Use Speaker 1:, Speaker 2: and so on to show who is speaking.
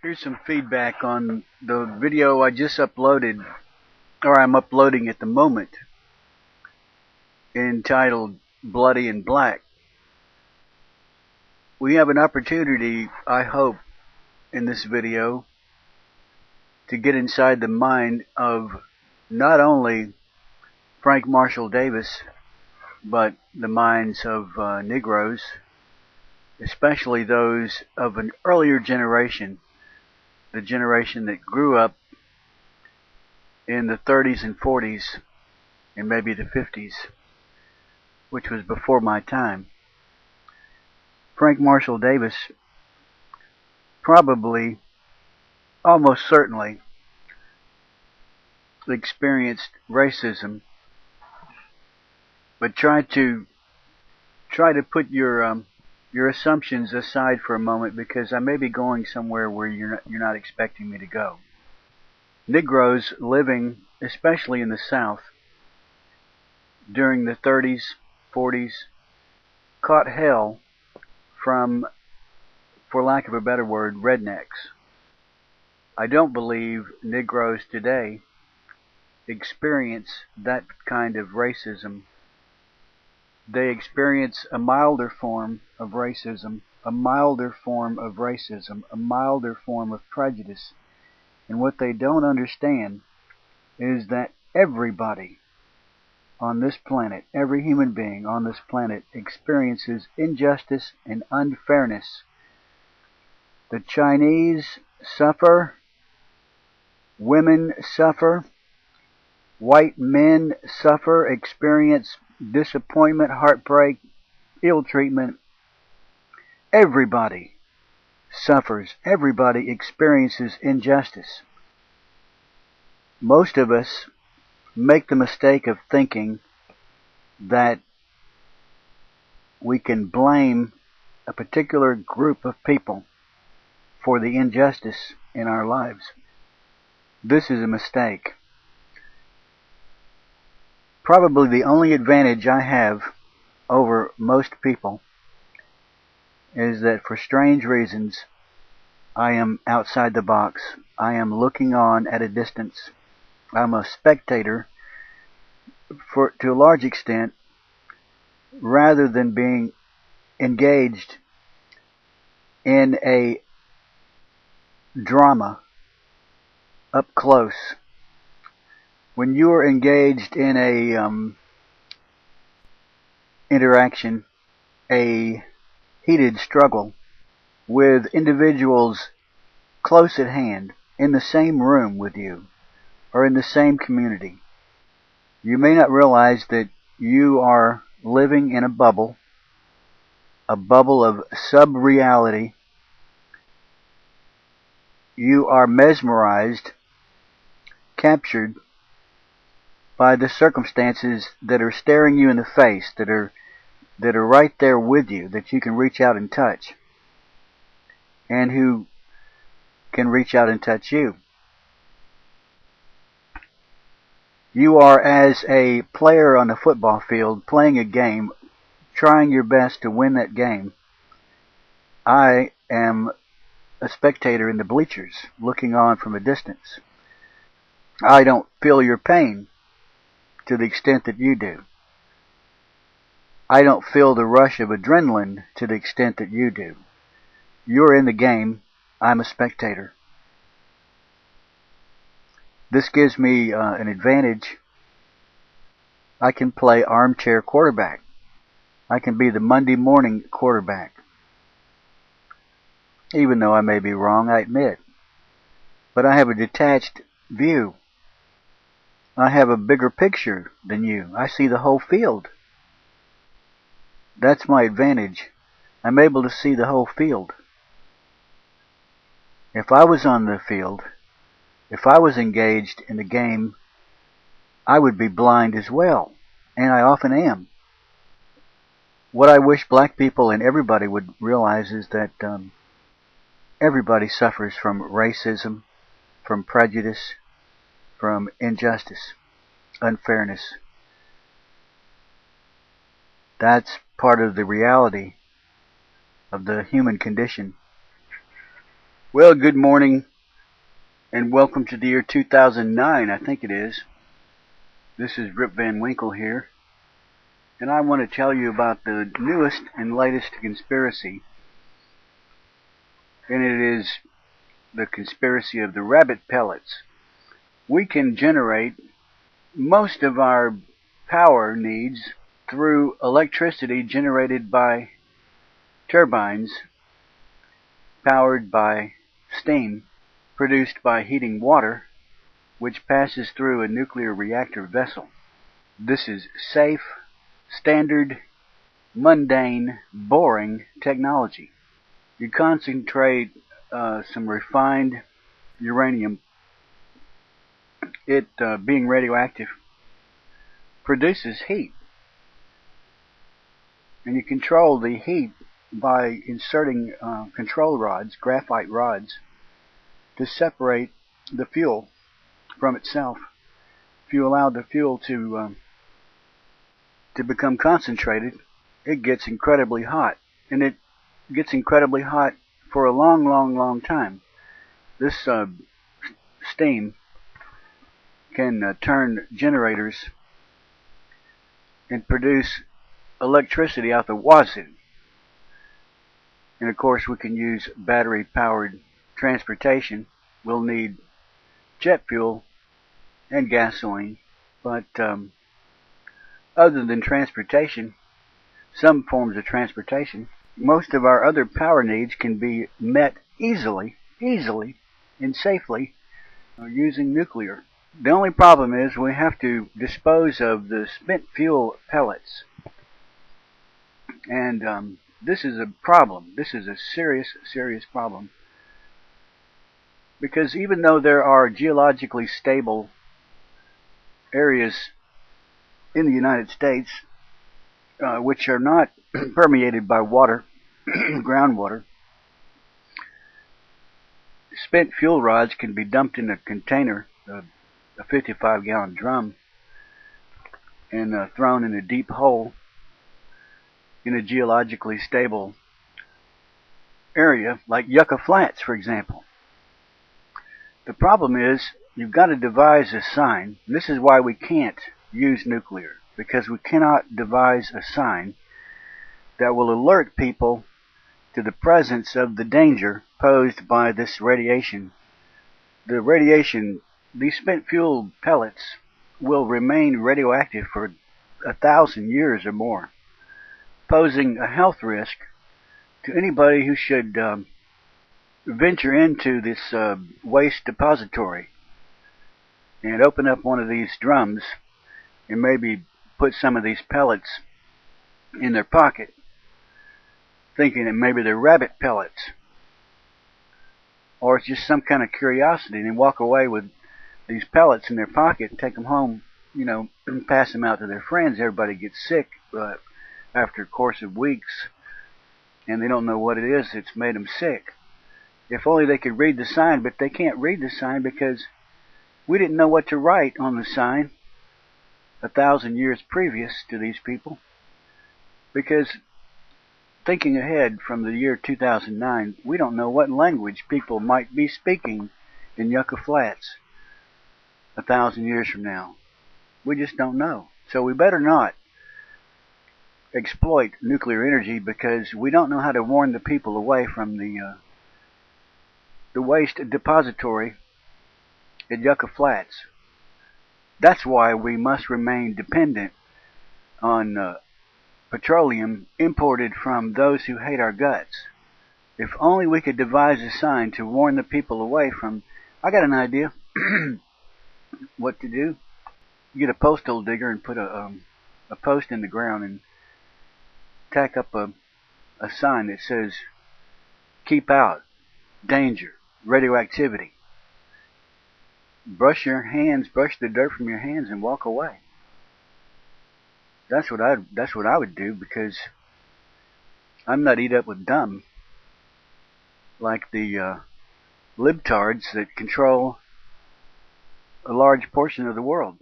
Speaker 1: Here's some feedback on the video I just uploaded, or I'm uploading at the moment, entitled Bloody and Black. We have an opportunity, I hope, in this video to get inside the mind of not only Frank Marshall Davis, but the minds of Negros, especially those of an earlier generation, the generation that grew up in the 30s and 40s and maybe the 50s, which was before my time. Frank Marshall Davis probably, almost certainly, experienced racism, but try to put your assumptions aside for a moment, because I may be going somewhere where you're not expecting me to go. Negroes living, especially in the South, during the 30s, 40s, caught hell from, for lack of a better word, rednecks. I don't believe Negroes today experience that kind of racism. They experience a milder form of racism, a milder form of racism, a milder form of prejudice. And what they don't understand is that everybody on this planet, every human being on this planet, experiences injustice and unfairness. The Chinese suffer, women suffer, white men suffer, experience disappointment, heartbreak, ill treatment. Everybody suffers. Everybody experiences injustice. Most of us make the mistake of thinking that we can blame a particular group of people for the injustice in our lives. This is a mistake. Probably the only advantage I have over most people is that for strange reasons I am outside the box. I am looking on at a distance. I'm a spectator to a large extent, rather than being engaged in a drama up close. When you are engaged in a interaction, a heated struggle with individuals close at hand, in the same room with you, or in the same community, you may not realize that you are living in a bubble of sub-reality. You are mesmerized, captured by the circumstances that are staring you in the face, that are right there with you, that you can reach out and touch, and who can reach out and touch you. You are, as a player on a football field, playing a game, trying your best to win that game. I am a spectator in the bleachers, looking on from a distance. I don't feel your pain to the extent that you do. I don't feel the rush of adrenaline to the extent that you do. You're in the game. I'm a spectator. This gives me an advantage. I can play armchair quarterback. I can be the Monday morning quarterback. Even though I may be wrong, I admit. But I have a detached view. I have a bigger picture than you. I see the whole field. That's my advantage. I'm able to see the whole field. If I was on the field, if I was engaged in the game, I would be blind as well. And I often am. What I wish black people and everybody would realize is that everybody suffers from racism, from prejudice, from injustice, unfairness. That's part of the reality of the human condition. Well, good morning and welcome to the year 2009, I think it is. This is Rip Van Winkle here, and I want to tell you about the newest and latest conspiracy, and it is the conspiracy of the rabbit pellets. We can generate most of our power needs through electricity generated by turbines powered by steam produced by heating water, which passes through a nuclear reactor vessel. This is safe, standard, mundane, boring technology. You concentrate some refined uranium, it being radioactive, produces heat. And you control the heat by inserting control rods, graphite rods, to separate the fuel from itself. If you allow the fuel to become concentrated, it gets incredibly hot, and it gets incredibly hot for a long time. This steam can turn generators and produce electricity out the wazoo. And of course, we can use battery-powered transportation. We'll need jet fuel and gasoline, but other than transportation, some forms of transportation, most of our other power needs can be met easily and safely using nuclear. The only problem is we have to dispose of the spent fuel pellets, and this is a problem. This is a serious problem. Because even though there are geologically stable areas in the United States which are not permeated by water, groundwater, spent fuel rods can be dumped in a container, a 55-gallon drum, and thrown in a deep hole in a geologically stable area, like Yucca Flats, for example. The problem is, you've got to devise a sign. This is why we can't use nuclear, because we cannot devise a sign that will alert people to the presence of the danger posed by this radiation. The radiation, these spent fuel pellets, will remain radioactive for 1,000 years or more, posing a health risk to anybody who should venture into this waste depository and open up one of these drums and maybe put some of these pellets in their pocket, thinking that maybe they're rabbit pellets, or it's just some kind of curiosity, and they walk away with these pellets in their pocket and take them home, and pass them out to their friends. Everybody gets sick after a course of weeks, and they don't know what it is that's made them sick. If only they could read the sign, but they can't read the sign because we didn't know what to write on the sign 1,000 years previous to these people. Because thinking ahead from the year 2009, we don't know what language people might be speaking in Yucca Flats 1,000 years from now. We just don't know. So we better not exploit nuclear energy, because we don't know how to warn the people away from the waste depository at Yucca Flats. That's why we must remain dependent on petroleum imported from those who hate our guts. If only we could devise a sign to warn the people away from... I got an idea what to do. You get a postal digger and put a post in the ground and tack up a sign that says, "Keep out, danger, radioactivity." Brush your hands, brush the dirt from your hands, and walk away. That's what I would do, because I'm not eat up with dumb like the libtards that control a large portion of the world.